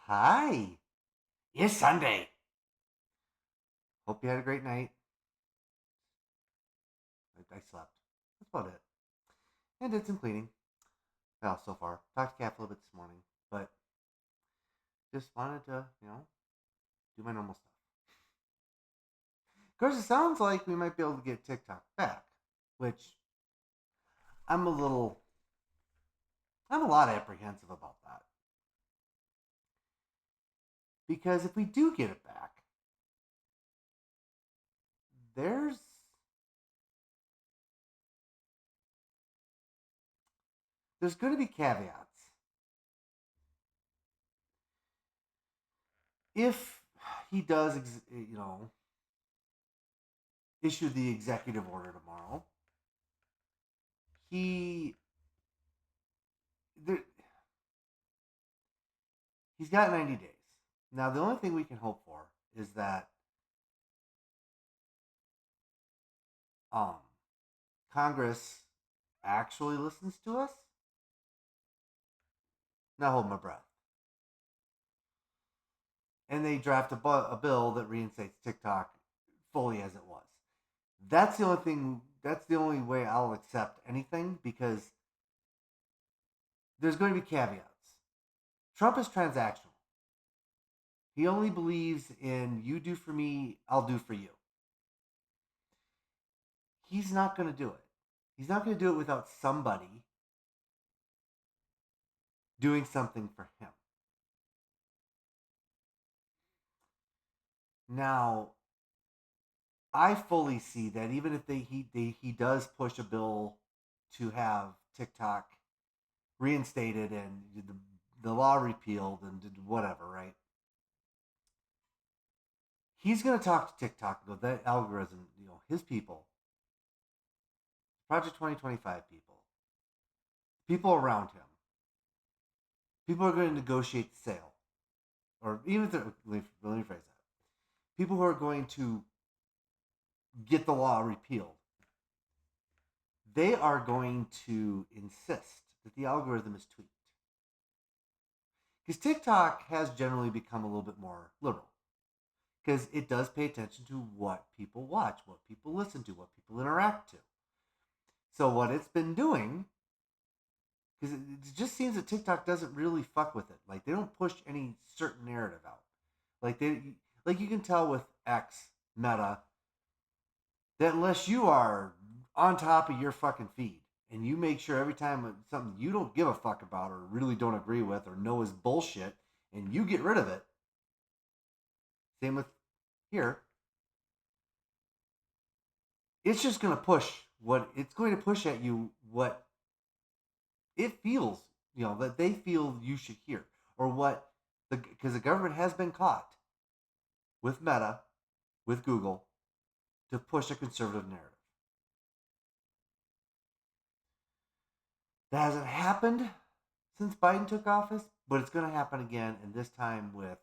Hi. It's Sunday. Hope you had a great night. I slept. That's about it. And did some cleaning. Well, so far. Talked to Kat a little bit this morning, but just wanted to, do my normal stuff. Of course, it sounds like we might be able to get TikTok back, which I'm a little, I'm a lot apprehensive about that. Because if we do get it back, there's there's going to be caveats. If he does, issue the executive order tomorrow, he there, he's got 90 days. Now, the only thing we can hope for is that um, Congress actually listens to us. Now, hold my breath. And they draft a bill that reinstates TikTok fully as it was. That's the only thing. That's the only way I'll accept anything because there's going to be caveats. Trump is transactional. He only believes in you do for me, I'll do for you. He's not going to do it. He's not going to do it without somebody doing something for him. Now, I fully see that even if he does push a bill to have TikTok reinstated and the law repealed and whatever, right? He's going to talk to TikTok about that algorithm, his people, Project 2025 people, people around him. People are going to negotiate the sale, or even if let me phrase that. People who are going to get the law repealed, they are going to insist that the algorithm is tweaked. Because TikTok has generally become a little bit more liberal. Because it does pay attention to what people watch, what people listen to, what people interact to. So what it's been doing, because it just seems that TikTok doesn't really fuck with it. Like they don't push any certain narrative out. Like like you can tell with X Meta that unless you are on top of your fucking feed and you make sure every time something you don't give a fuck about or really don't agree with or know is bullshit and you get rid of it, same with here, it's just going to push what it's going to push at you what it feels, that they feel you should hear or what because the government has been caught with Meta, with Google to push a conservative narrative. That hasn't happened since Biden took office, but it's going to happen again, and this time with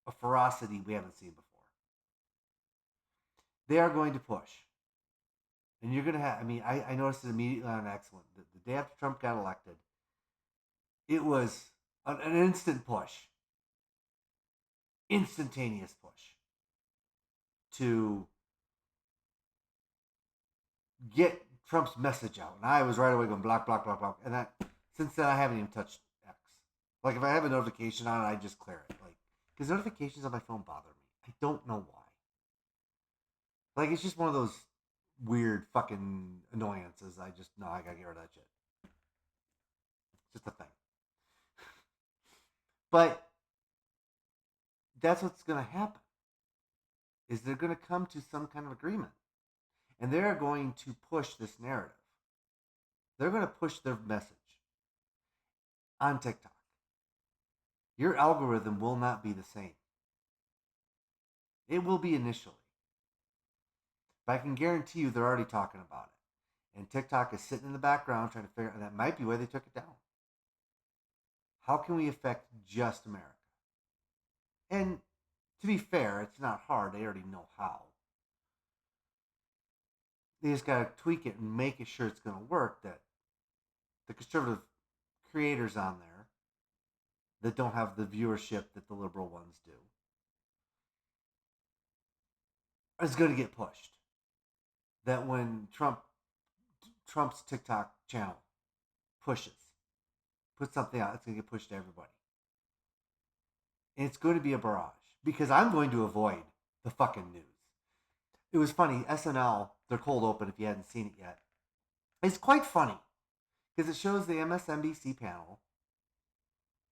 a ferocity we haven't seen before. They are going to push. And you're going to have, I noticed it immediately on Excellent. The day after Trump got elected, it was an instant push, instantaneous push to get Trump's message out. And I was right away going block, block, block, block. And that since then, I haven't even touched X. Like if I have a notification on it, I just clear it. Like because notifications on my phone bother me. I don't know why. Like it's just one of those weird fucking annoyances. I just know I gotta get rid of that shit. It's just a thing. But that's what's gonna happen. Is they're gonna come to some kind of agreement, and they're going to push this narrative. They're gonna push their message on TikTok. Your algorithm will not be the same. It will be initially, but I can guarantee you they're already talking about it. And TikTok is sitting in the background trying to figure out, and that might be why they took it down. How can we affect just America? And to be fair, it's not hard. They already know how. They just got to tweak it and make it sure it's going to work. That the conservative creators on there that don't have the viewership that the liberal ones do is going to get pushed. That when Trump's TikTok channel puts something out, it's going to get pushed to everybody. And it's going to be a barrage because I'm going to avoid the fucking news. It was funny. SNL, their cold open, if you hadn't seen it yet, it's quite funny because it shows the MSNBC panel,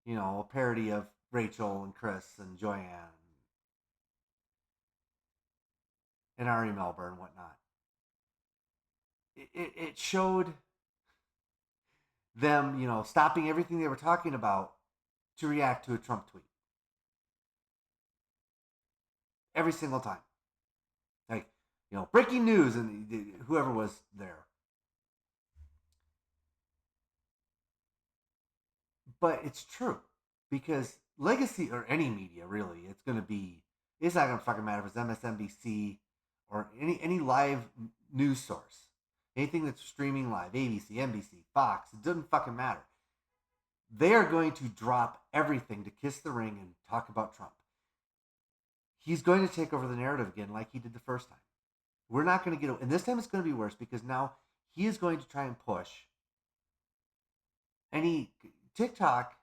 you know, a parody of Rachel and Chris and Joanne and Ari Melber and whatnot. It showed them, you know, stopping everything they were talking about to react to a Trump tweet. Every single time. Like, you know, breaking news, and whoever was there. But it's true because legacy or any media really, it's going to be. It's not going to fucking matter if it's MSNBC or any live news source, anything that's streaming live, ABC, NBC, Fox. It doesn't fucking matter. They are going to drop everything to kiss the ring and talk about Trump. He's going to take over the narrative again, like he did the first time. We're not going to get, and this time it's going to be worse because now he is going to try and push any TikTok,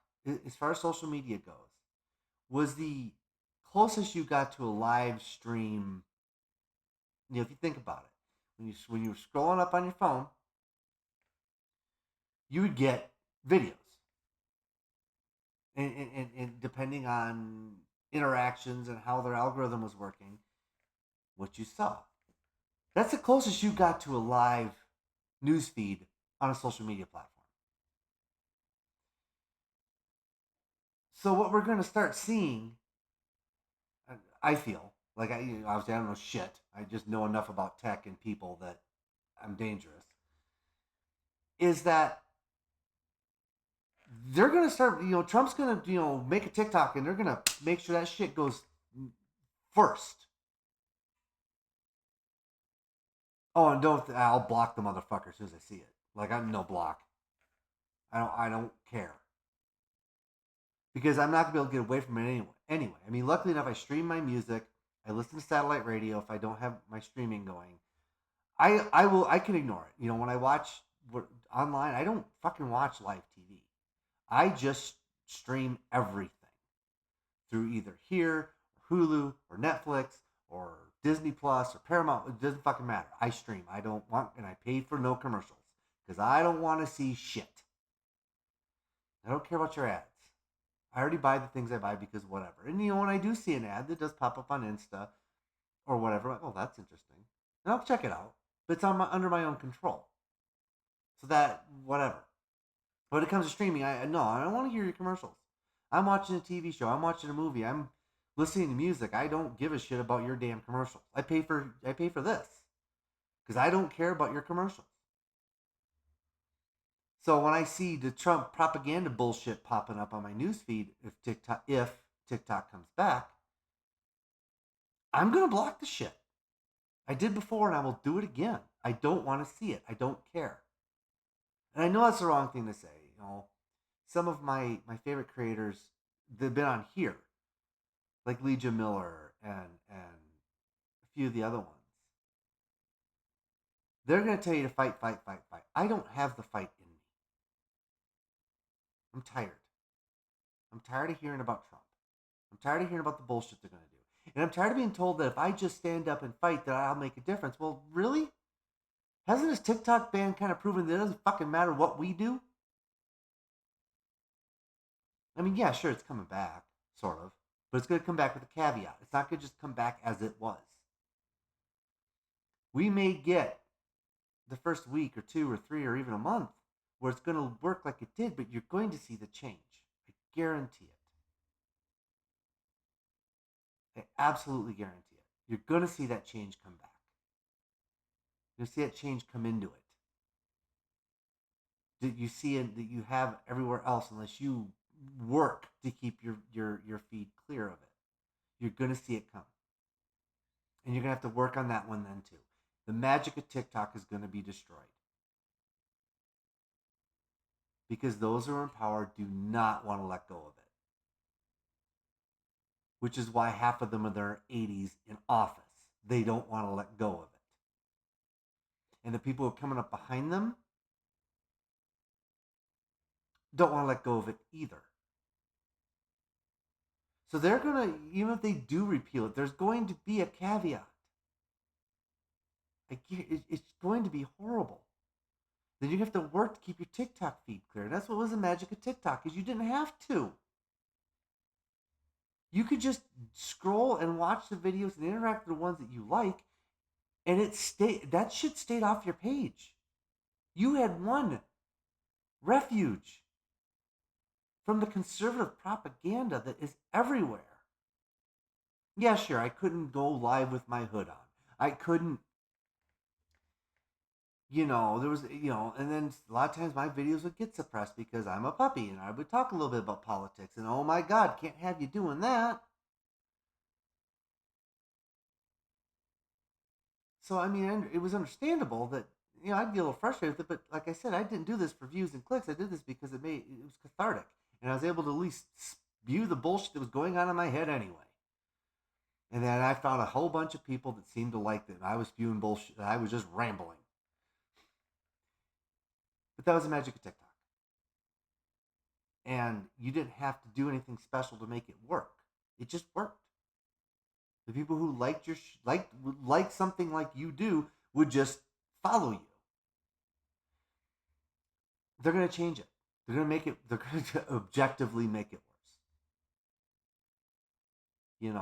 as far as social media goes, was the closest you got to a live stream. You know, if you think about it, when you were scrolling up on your phone, you would get videos, and depending on interactions and how their algorithm was working, what you saw. That's the closest you got to a live news feed on a social media platform. So what we're going to start seeing, I feel like obviously I don't know shit. I just know enough about tech and people that I'm dangerous. Is that they're going to start, you know, Trump's going to, you know, make a TikTok and they're going to make sure that shit goes first. Oh, and I'll block the motherfucker as soon as I see it. Like, I'm no block. I don't care. Because I'm not gonna be able to get away from it anyway. I mean, luckily enough, I stream my music. I listen to satellite radio if I don't have my streaming going. I can ignore it. You know, when I watch online, I don't fucking watch live TV. I just stream everything through either here, or Hulu, or Netflix, or Disney Plus, or Paramount. It doesn't fucking matter. I stream. I don't want, and I pay for no commercials because I don't want to see shit. I don't care about your ads. I already buy the things I buy because whatever. And you know, when I do see an ad that does pop up on Insta or whatever, I'm like, oh, that's interesting. And I'll check it out. But it's under my own control. So that whatever. When it comes to streaming, I don't want to hear your commercials. I'm watching a TV show. I'm watching a movie. I'm listening to music. I don't give a shit about your damn commercials. I pay for this because I don't care about your commercials. So when I see the Trump propaganda bullshit popping up on my newsfeed, if TikTok comes back, I'm gonna block the shit. I did before, and I will do it again. I don't want to see it. I don't care. And I know that's the wrong thing to say. You know, some of my favorite creators, they've been on here, like Legia Miller and a few of the other ones. They're gonna tell you to fight, fight, fight, fight. I don't have the fight in me. I'm tired. I'm tired of hearing about Trump. I'm tired of hearing about the bullshit they're going to do. And I'm tired of being told that if I just stand up and fight, that I'll make a difference. Well, really? Hasn't this TikTok ban kind of proven that it doesn't fucking matter what we do? I mean, yeah, sure, it's coming back, sort of. But it's going to come back with a caveat. It's not going to just come back as it was. We may get the first week or two or three or even a month where it's going to work like it did, but you're going to see the change. I guarantee it. I absolutely guarantee it. You're going to see that change come back. You'll see that change come into it. That you see it that you have everywhere else unless you work to keep your feed clear of it. You're going to see it come. And you're going to have to work on that one then too. The magic of TikTok is going to be destroyed. Because those who are in power do not want to let go of it. which is why half of them are in their 80s in office. They don't want to let go of it. And the people who are coming up behind them don't want to let go of it either. So they're going to, even if they do repeal it, there's going to be a caveat. It's going to be horrible. Then you have to work to keep your TikTok feed clear. That's what was the magic of TikTok, is you didn't have to. You could just scroll and watch the videos and interact with the ones that you like, and that shit stayed off your page. You had one refuge from the conservative propaganda that is everywhere. Yeah, sure, I couldn't go live with my hood on. I couldn't, there was, and then a lot of times my videos would get suppressed because I'm a puppy and I would talk a little bit about politics, and oh my God, can't have you doing that. So, I mean, it was understandable that, I'd get a little frustrated with it, but like I said, I didn't do this for views and clicks. I did this because it was cathartic, and I was able to at least spew the bullshit that was going on in my head anyway. And then I found a whole bunch of people that seemed to like that I was spewing bullshit, that I was just rambling. But that was the magic of TikTok. And you didn't have to do anything special to make it work. It just worked. The people who liked like something like you do would just follow you. They're going to change it. They're going to objectively make it worse.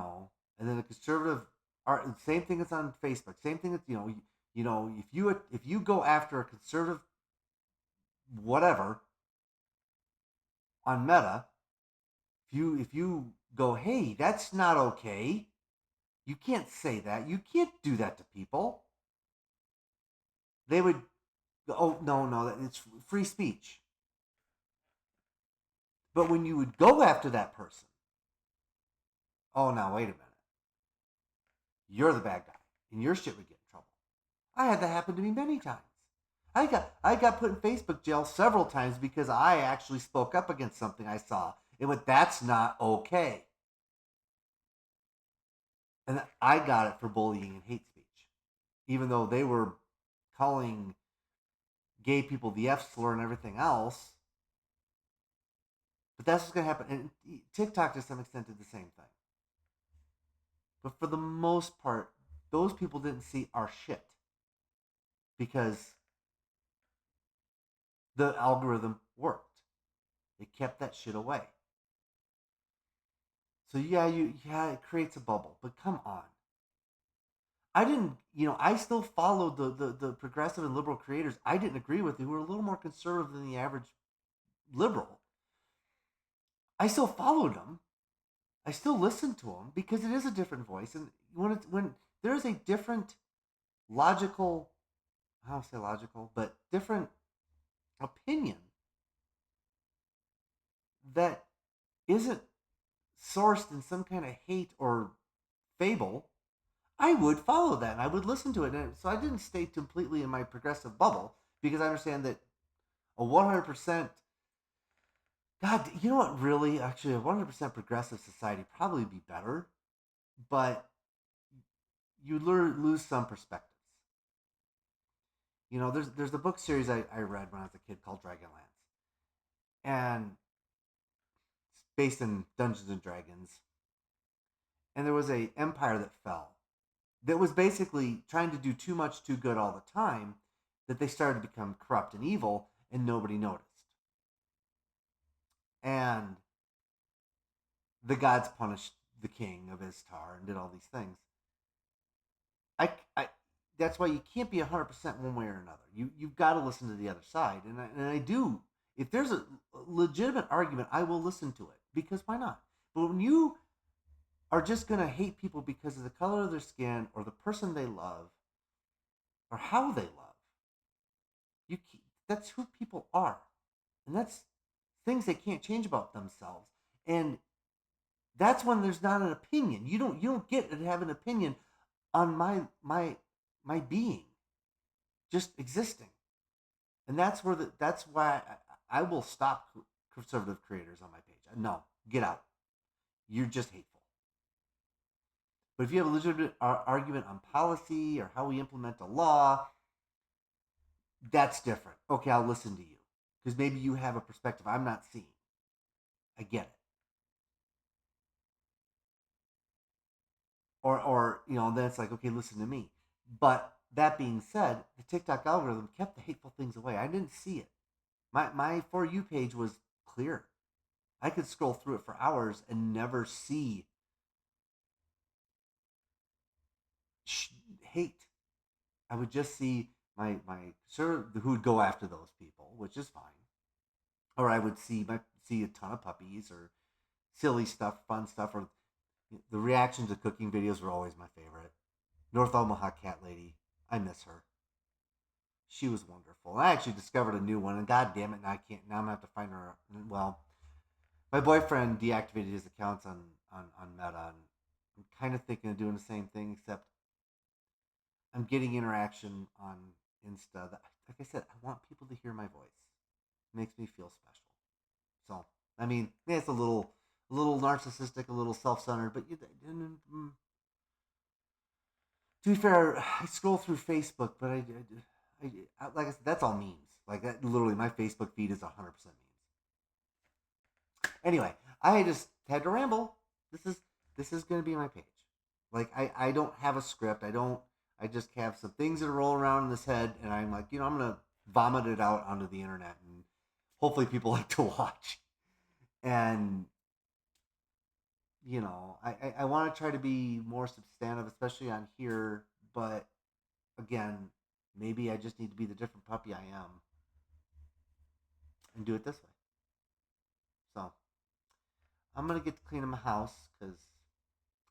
And then the conservative are same thing that's on Facebook. Same thing that's, if you go after a conservative whatever on Meta, if you go, hey, that's not okay. You can't say that. You can't do that to people. They would, oh, no, it's free speech. But when you would go after that person, oh, now, wait a minute. You're the bad guy, and your shit would get in trouble. I had that happen to me many times. I got put in Facebook jail several times because I actually spoke up against something I saw. It went, that's not okay. And I got it for bullying and hate speech. Even though they were calling gay people the F slur and everything else. But that's what's going to happen. And TikTok, to some extent, did the same thing. But for the most part, those people didn't see our shit. Because the algorithm worked. It kept that shit away. So it creates a bubble. But come on. I didn't, I still followed the progressive and liberal creators I didn't agree with, who were a little more conservative than the average liberal. I still followed them. I still listened to them because it is a different voice, and when there is a different logical, I don't say logical, but different opinion that isn't sourced in some kind of hate or fable, I would follow that and I would listen to it. And so I didn't stay completely in my progressive bubble because I understand that a 100%, God, you know what, really, actually, a 100% progressive society probably be better, but you lose some perspectives. There's the book series I read when I was a kid called Dragonlance. And it's based in Dungeons and Dragons. And there was a empire that fell that was basically trying to do too much too good all the time, that they started to become corrupt and evil and nobody noticed. And the gods punished the king of Istar and did all these things. I that's why you can't be 100% one way or another. You've got to listen to the other side, and I do. If there's a legitimate argument, I will listen to it, because why not? But when you are just gonna hate people because of the color of their skin or the person they love or how they love, you that's who people are, and that's things they can't change about themselves, and that's when there's not an opinion. You don't get to have an opinion on my being, just existing. And that's why I will stop conservative creators on my page. No, get out. You're just hateful. But if you have a legitimate argument on policy or how we implement a law, that's different. Okay, I'll listen to you because maybe you have a perspective I'm not seeing. I get it. Or then it's like, okay, listen to me. But that being said, the TikTok algorithm kept the hateful things away. I didn't see it. My For You page was clear. I could scroll through it for hours and never see hate. I would just see my sir who would go after those people, which is fine. Or I would see a ton of puppies or silly stuff, fun stuff, or the reactions to cooking videos were always my favorite. North Omaha cat lady, I miss her. She was wonderful. I actually discovered a new one, and god damn it, now I can't. Now I'm gonna have to find her. Well, my boyfriend deactivated his accounts on Meta, and I'm kind of thinking of doing the same thing, except I'm getting interaction on Insta. Like I said, I want people to hear my voice. It makes me feel special. So, I mean, yeah, it's a little narcissistic, a little self-centered, but to be fair, I scroll through Facebook, but like I said, that's all memes. Like that, literally, my Facebook feed is 100% memes. Anyway, I just had to ramble. This is going to be my page. Like I don't have a script. I don't. I just have some things that roll around in this head, and I'm like, I'm gonna vomit it out onto the internet, and hopefully people like to watch. And I want to try to be more substantive, especially on here. But again, maybe I just need to be the different puppy I am and do it this way. So I'm gonna get to cleaning my house because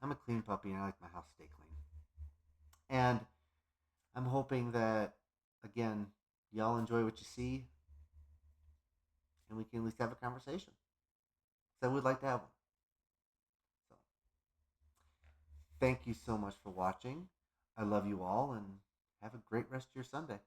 I'm a clean puppy and I like my house to stay clean. And I'm hoping that again y'all enjoy what you see and we can at least have a conversation. So I would like to have one. So thank you so much for watching. I love you all and have a great rest of your Sunday.